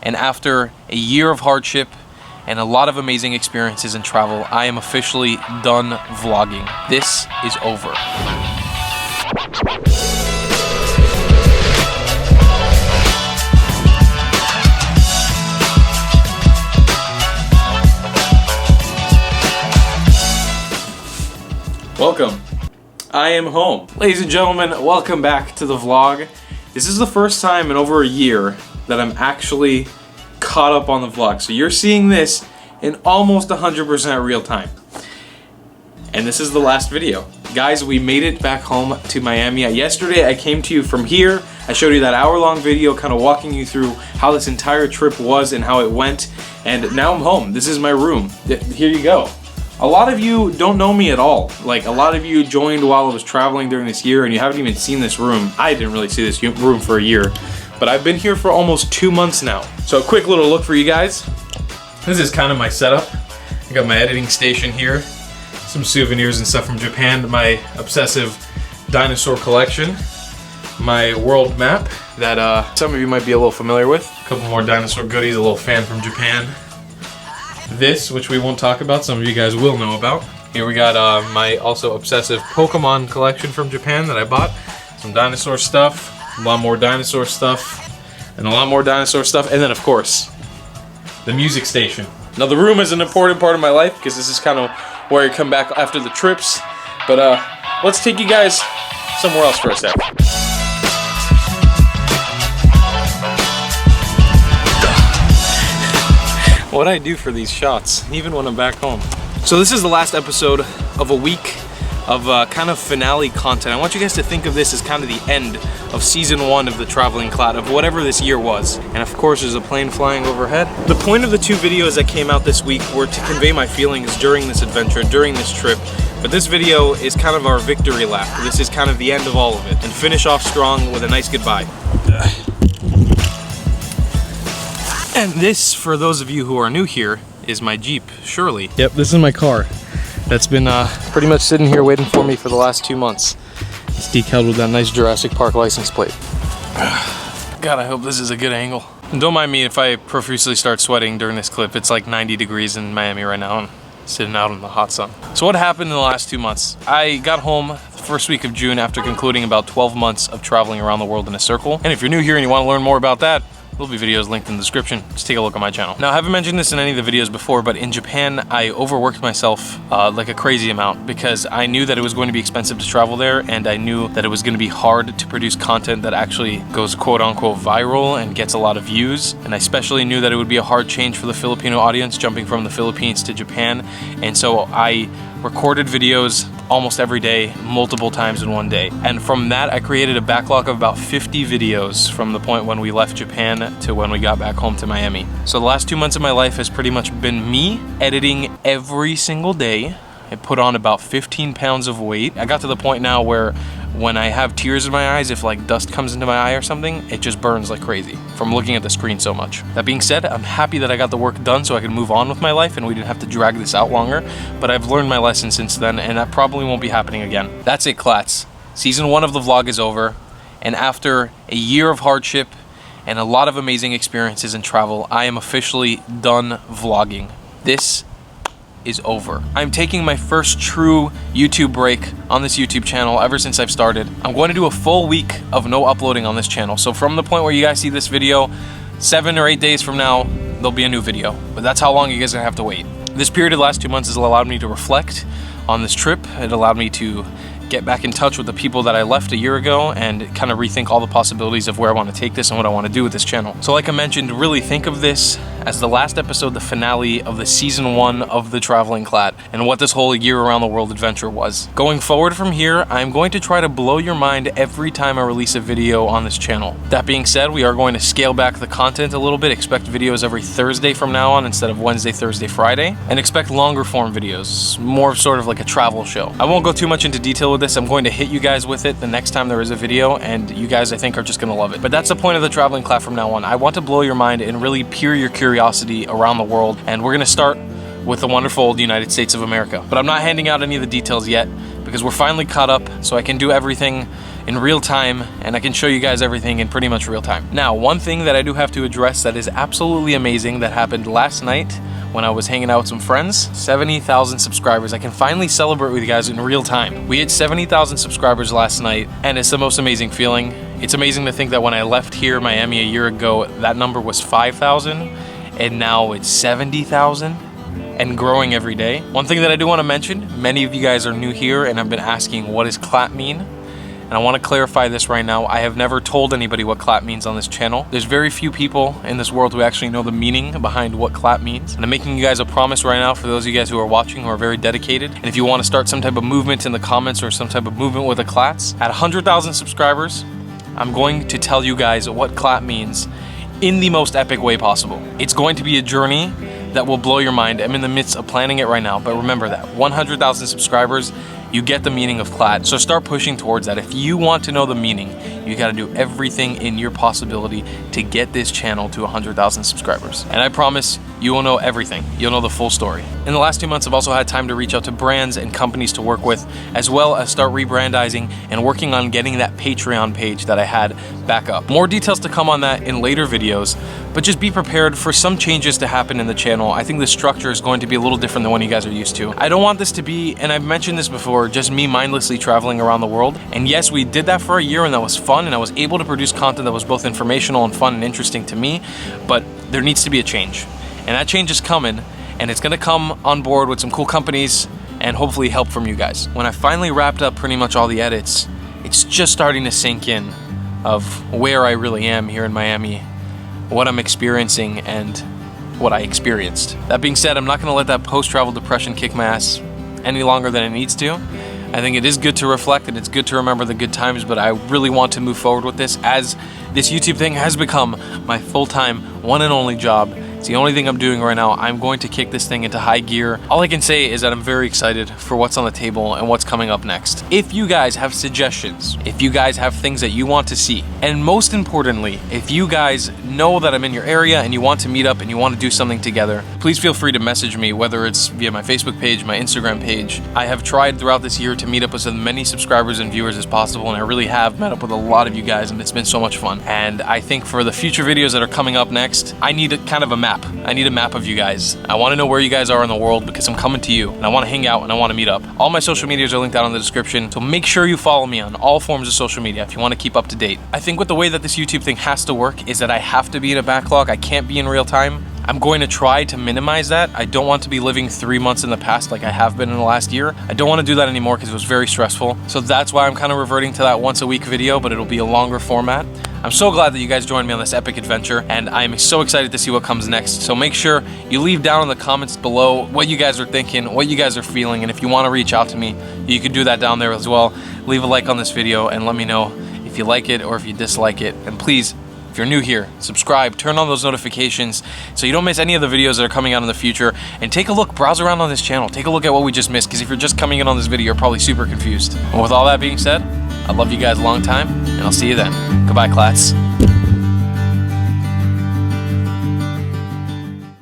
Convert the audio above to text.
And after a year of hardship and a lot of amazing experiences in travel, I am officially done vlogging. This is over. Welcome. I am home. Ladies and gentlemen, welcome back to the vlog. This is the first time in over a year that I'm actually caught up on the vlog. So you're seeing this in almost 100% real time. And this is the last video. Guys, we made it back home to Miami. Yesterday I came to you from here. I showed you that hour-long video kind of walking you through how this entire trip was and how it went. And now I'm home. This is my room. Here you go. A lot of you don't know me at all. Like, a lot of you joined while I was traveling during this year and you haven't even seen this room. I didn't really see this room for a year, but I've been here for almost 2 months now. So a quick little look for you guys. This is kind of my setup. I got my editing station here, some souvenirs and stuff from Japan, my obsessive dinosaur collection, my world map that some of you might be a little familiar with, a couple more dinosaur goodies, a little fan from Japan. This, which we won't talk about, some of you guys will know about. Here we got my also obsessive Pokemon collection from Japan that I bought. Some dinosaur stuff, a lot more dinosaur stuff, and a lot more dinosaur stuff, and then of course, the music station. Now the room is an important part of my life because this is kind of where I come back after the trips, but let's take you guys somewhere else for a sec. What I do for these shots, even when I'm back home. So this is the last episode of a week of kind of finale content. I want you guys to think of this as kind of the end of season 1 of the Traveling Clad, of whatever this year was. And of course there's a plane flying overhead. The point of the 2 videos that came out this week were to convey my feelings during this adventure, during this trip. But this video is kind of our victory lap. This is kind of the end of all of it. And finish off strong with a nice goodbye. And this, for those of you who are new here, is my Jeep, Shirley. Yep, this is my car. That's been pretty much sitting here waiting for me for the last 2 months. It's decaled with that nice Jurassic Park license plate. God, I hope this is a good angle. And don't mind me if I profusely start sweating during this clip. It's like 90 degrees in Miami right now and sitting out in the hot sun. So what happened in the last 2 months? I got home the first week of June after concluding about 12 months of traveling around the world in a circle. And if you're new here and you want to learn more about that, there'll be videos linked in the description. Just take a look at my channel. Now, I haven't mentioned this in any of the videos before, but in Japan, I overworked myself like a crazy amount because I knew that it was going to be expensive to travel there, and I knew that it was going to be hard to produce content that actually goes quote-unquote viral and gets a lot of views. And I especially knew that it would be a hard change for the Filipino audience jumping from the Philippines to Japan. And so I recorded videos almost every day, multiple times in one day. And from that, I created a backlog of about 50 videos from the point when we left Japan to when we got back home to Miami. So the last 2 months of my life has pretty much been me editing every single day. I put on about 15 pounds of weight. I got to the point now where when I have tears in my eyes, if like dust comes into my eye or something, it just burns like crazy from looking at the screen so much. That being said, I'm happy that I got the work done so I could move on with my life and we didn't have to drag this out longer, but I've learned my lesson since then and that probably won't be happening again. That's it, Clats. Season 1 of the vlog is over, and after a year of hardship and a lot of amazing experiences in travel, I am officially done vlogging. This is over. I'm taking my first true YouTube break on this YouTube channel ever since I've started. I'm going to do a full week of no uploading on this channel. So from the point where you guys see this video, 7 or 8 days from now, there'll be a new video. But that's how long you guys are gonna have to wait. This period of the last 2 months has allowed me to reflect on this trip. It allowed me to get back in touch with the people that I left a year ago and kind of rethink all the possibilities of where I want to take this and what I want to do with this channel. So like I mentioned, really think of this as the last episode, the finale of the season 1 of the Traveling Clad and what this whole year around the world adventure was. Going forward from here, I'm going to try to blow your mind every time I release a video on this channel. That being said, we are going to scale back the content a little bit. Expect videos every Thursday from now on instead of Wednesday, Thursday, Friday, and expect longer form videos, more sort of like a travel show. I won't go too much into detail with this. I'm going to hit you guys with it the next time there is a video, and you guys I think are just gonna love it. But that's the point of the Traveling Clad from now on. I want to blow your mind and really peer your curiosity around the world, and we're gonna start with the wonderful old United States of America. But I'm not handing out any of the details yet because we're finally caught up, so I can do everything in real time, and I can show you guys everything in pretty much real time. Now, one thing that I do have to address that is absolutely amazing that happened last night when I was hanging out with some friends, 70,000 subscribers. I can finally celebrate with you guys in real time. We hit 70,000 subscribers last night, and it's the most amazing feeling. It's amazing to think that when I left here, Miami, a year ago, that number was 5,000, and now it's 70,000. And growing every day. One thing that I do want to mention, many of you guys are new here and have been asking, what does clap mean? And I want to clarify this right now. I have never told anybody what clap means on this channel. There's very few people in this world who actually know the meaning behind what clap means. And I'm making you guys a promise right now for those of you guys who are watching, who are very dedicated. And if you want to start some type of movement in the comments or some type of movement with the claps, at 100,000 subscribers, I'm going to tell you guys what clap means in the most epic way possible. It's going to be a journey that will blow your mind. I'm in the midst of planning it right now, but remember that 100,000 subscribers, you get the meaning of clap. So start pushing towards that. If you want to know the meaning, you got to do everything in your possibility to get this channel to 100,000 subscribers. And I promise you will know everything. You'll know the full story. In the last 2 months, I've also had time to reach out to brands and companies to work with, as well as start rebrandizing and working on getting that Patreon page that I had back up. More details to come on that in later videos, but just be prepared for some changes to happen in the channel. I think the structure is going to be a little different than what you guys are used to. I don't want this to be, and I've mentioned this before, just me mindlessly traveling around the world. And yes, we did that for a year and that was fun, and I was able to produce content that was both informational and fun and interesting to me, but there needs to be a change. And that change is coming, and it's gonna come on board with some cool companies and hopefully help from you guys. When I finally wrapped up pretty much all the edits, it's just starting to sink in of where I really am here in Miami, what I'm experiencing, and what I experienced. That being said, I'm not gonna let that post-travel depression kick my ass any longer than it needs to. I think it is good to reflect and it's good to remember the good times, but I really want to move forward with this, as this YouTube thing has become my full-time, one and only job. It's the only thing I'm doing right now. I'm going to kick this thing into high gear. All I can say is that I'm very excited for what's on the table and what's coming up next. If you guys have suggestions, if you guys have things that you want to see, and most importantly, if you guys know that I'm in your area and you want to meet up and you want to do something together, please feel free to message me, whether it's via my Facebook page, my Instagram page. I have tried throughout this year to meet up with as many subscribers and viewers as possible, and I really have met up with a lot of you guys, and it's been so much fun. And I think for the future videos that are coming up next, I need a kind of a map. I need a map of you guys. I want to know where you guys are in the world because I'm coming to you and I want to hang out and I want to meet up. All my social medias are linked down in the description, so make sure you follow me on all forms of social media if you want to keep up to date. I think with the way that this YouTube thing has to work is that I have to be in a backlog. I can't be in real time. I'm going to try to minimize that. I don't want to be living 3 months in the past like I have been in the last year. I don't want to do that anymore because it was very stressful. So that's why I'm kind of reverting to that once a week video, but it'll be a longer format. I'm so glad that you guys joined me on this epic adventure, and I'm so excited to see what comes next. So make sure you leave down in the comments below what you guys are thinking, what you guys are feeling, and if you want to reach out to me, you can do that down there as well. Leave a like on this video and let me know if you like it or if you dislike it. And please, if you're new here, subscribe, turn on those notifications so you don't miss any of the videos that are coming out in the future. And take a look, browse around on this channel, take a look at what we just missed, because if you're just coming in on this video, you're probably super confused. And with all that being said, I love you guys a long time, and I'll see you then. Goodbye, class.